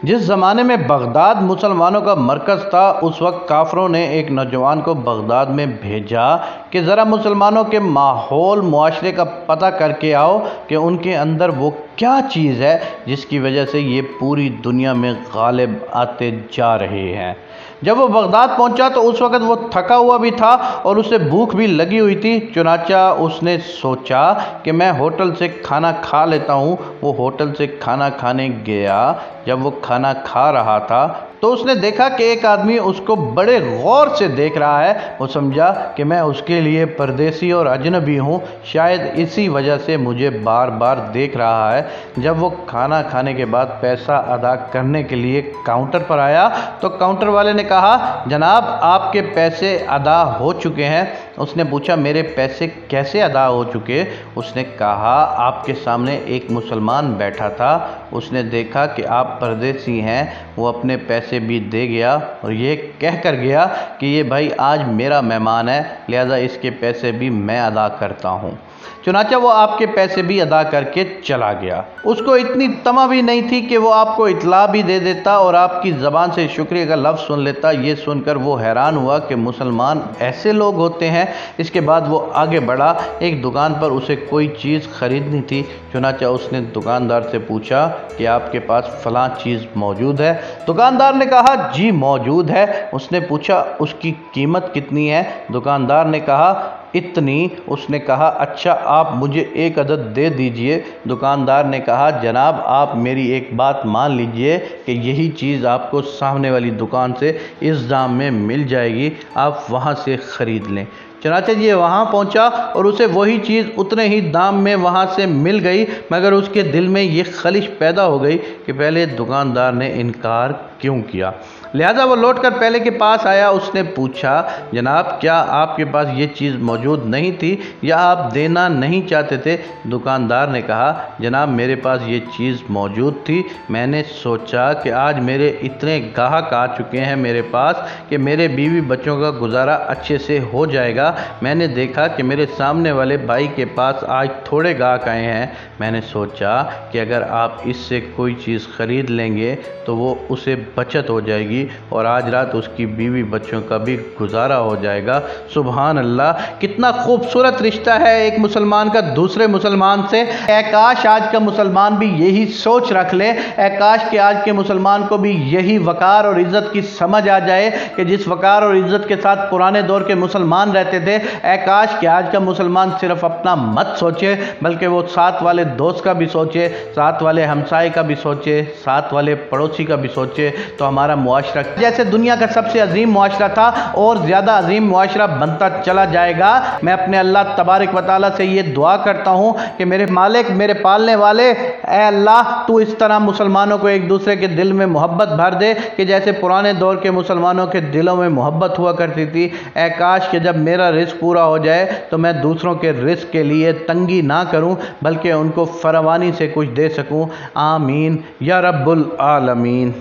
جس زمانے میں بغداد مسلمانوں کا مرکز تھا، اس وقت کافروں نے ایک نوجوان کو بغداد میں بھیجا کہ ذرا مسلمانوں کے ماحول معاشرے کا پتہ کر کے آؤ کہ ان کے اندر وہ کیا چیز ہے جس کی وجہ سے یہ پوری دنیا میں غالب آتے جا رہے ہیں۔ جب وہ بغداد پہنچا تو اس وقت وہ تھکا ہوا بھی تھا اور اسے بھوک بھی لگی ہوئی تھی، چنانچہ اس نے سوچا کہ میں ہوٹل سے کھانا کھا لیتا ہوں۔ وہ ہوٹل سے کھانا کھانے گیا۔ جب وہ کھانا کھا رہا تھا تو اس نے دیکھا کہ ایک آدمی اس کو بڑے غور سے دیکھ رہا ہے۔ وہ سمجھا کہ میں اس کے لیے پردیسی اور اجنبی ہوں، شاید اسی وجہ سے مجھے بار بار دیکھ رہا ہے۔ جب وہ کھانا کھانے کے بعد پیسہ ادا کرنے کے لیے کاؤنٹر پر آیا تو کاؤنٹر والے نے کہا، جناب آپ کے پیسے ادا ہو چکے ہیں۔ اس نے پوچھا، میرے پیسے کیسے ادا ہو چکے؟ اس نے کہا، آپ کے سامنے ایک مسلمان بیٹھا تھا، اس نے دیکھا کہ آپ پردیسی ہیں، وہ اپنے پیسے بھی دے گیا اور یہ کہہ کر گیا کہ یہ بھائی آج میرا مہمان ہے، لہذا اس کے پیسے بھی میں ادا کرتا ہوں۔ چنانچہ وہ آپ کے پیسے بھی ادا کر کے چلا گیا۔ اس کو اتنی طمع بھی نہیں تھی کہ وہ آپ کو اطلاع بھی دے دیتا اور آپ کی زبان سے شکریہ کا لفظ سن لیتا۔ یہ سن کر وہ حیران ہوا کہ مسلمان ایسے لوگ ہوتے ہیں۔ اس کے بعد وہ آگے بڑھا۔ ایک دکان پر اسے کوئی چیز خریدنی تھی، چنانچہ اس نے دکاندار سے پوچھا کہ آپ کے پاس فلاں چیز موجود ہے؟ دکاندار نے کہا، جی موجود ہے۔ اس نے پوچھا، اس کی قیمت کتنی ہے؟ دکاندار نے کہا، اتنی۔ اس نے کہا، اچھا آپ مجھے ایک عدد دے دیجئے۔ دکاندار نے کہا، جناب آپ میری ایک بات مان لیجئے کہ یہی چیز آپ کو سامنے والی دکان سے اس دام میں مل جائے گی، آپ وہاں سے خرید لیں۔ چنانچہ یہ وہاں پہنچا اور اسے وہی چیز اتنے ہی دام میں وہاں سے مل گئی، مگر اس کے دل میں یہ خلش پیدا ہو گئی کہ پہلے دکاندار نے انکار کیوں کیا۔ لہذا وہ لوٹ کر پہلے کے پاس آیا۔ اس نے پوچھا، جناب کیا آپ کے پاس یہ چیز موجود نہیں تھی یا آپ دینا نہیں چاہتے تھے؟ دکاندار نے کہا، جناب میرے پاس یہ چیز موجود تھی، میں نے سوچا کہ آج میرے اتنے گاہک آ چکے ہیں میرے پاس کہ میرے بیوی بچوں کا گزارا اچھے سے ہو جائے گا۔ میں نے دیکھا کہ میرے سامنے والے بھائی کے پاس آج تھوڑے گاہک آئے ہیں، میں نے سوچا کہ اگر آپ اس سے کوئی چیز خرید لیں گے تو وہ اسے بچت ہو جائے گی اور آج رات اس کی بیوی بچوں کا بھی گزارا ہو جائے گا۔ سبحان اللہ، کتنا خوبصورت رشتہ ہے ایک مسلمان کا دوسرے مسلمان سے۔ اے کاش آج کا مسلمان بھی یہی سوچ رکھ لے، اے کاش کہ آج کے مسلمان کو بھی یہی وقار اور عزت کی سمجھ آ جائے کہ جس وقار اور عزت کے ساتھ پرانے دور کے مسلمان رہتے تھے۔ اے کاش کہ آج کا مسلمان صرف اپنا مت سوچے بلکہ وہ ساتھ والے دوست کا بھی سوچے، ساتھ والے ہمسائے کا بھی سوچے، ساتھ والے پڑوسی کا بھی سوچے، تو ہمارا معاشرہ جیسے دنیا کا سب سے عظیم معاشرہ تھا اور زیادہ عظیم معاشرہ بنتا چلا جائے گا۔ میں اپنے اللہ تبارک و تعالیٰ سے یہ دعا کرتا ہوں کہ میرے مالک، میرے پالنے والے، اے اللہ تو اس طرح مسلمانوں کو ایک دوسرے کے دل میں محبت بھر دے کہ جیسے پرانے دور کے مسلمانوں کے دلوں میں محبت ہوا کرتی تھی۔ اے کاش کہ جب میرا رزق پورا ہو جائے تو میں دوسروں کے رزق کے لیے تنگی نہ کروں بلکہ ان کو فراوانی سے کچھ دے سکوں۔ آمین یا رب العالمین۔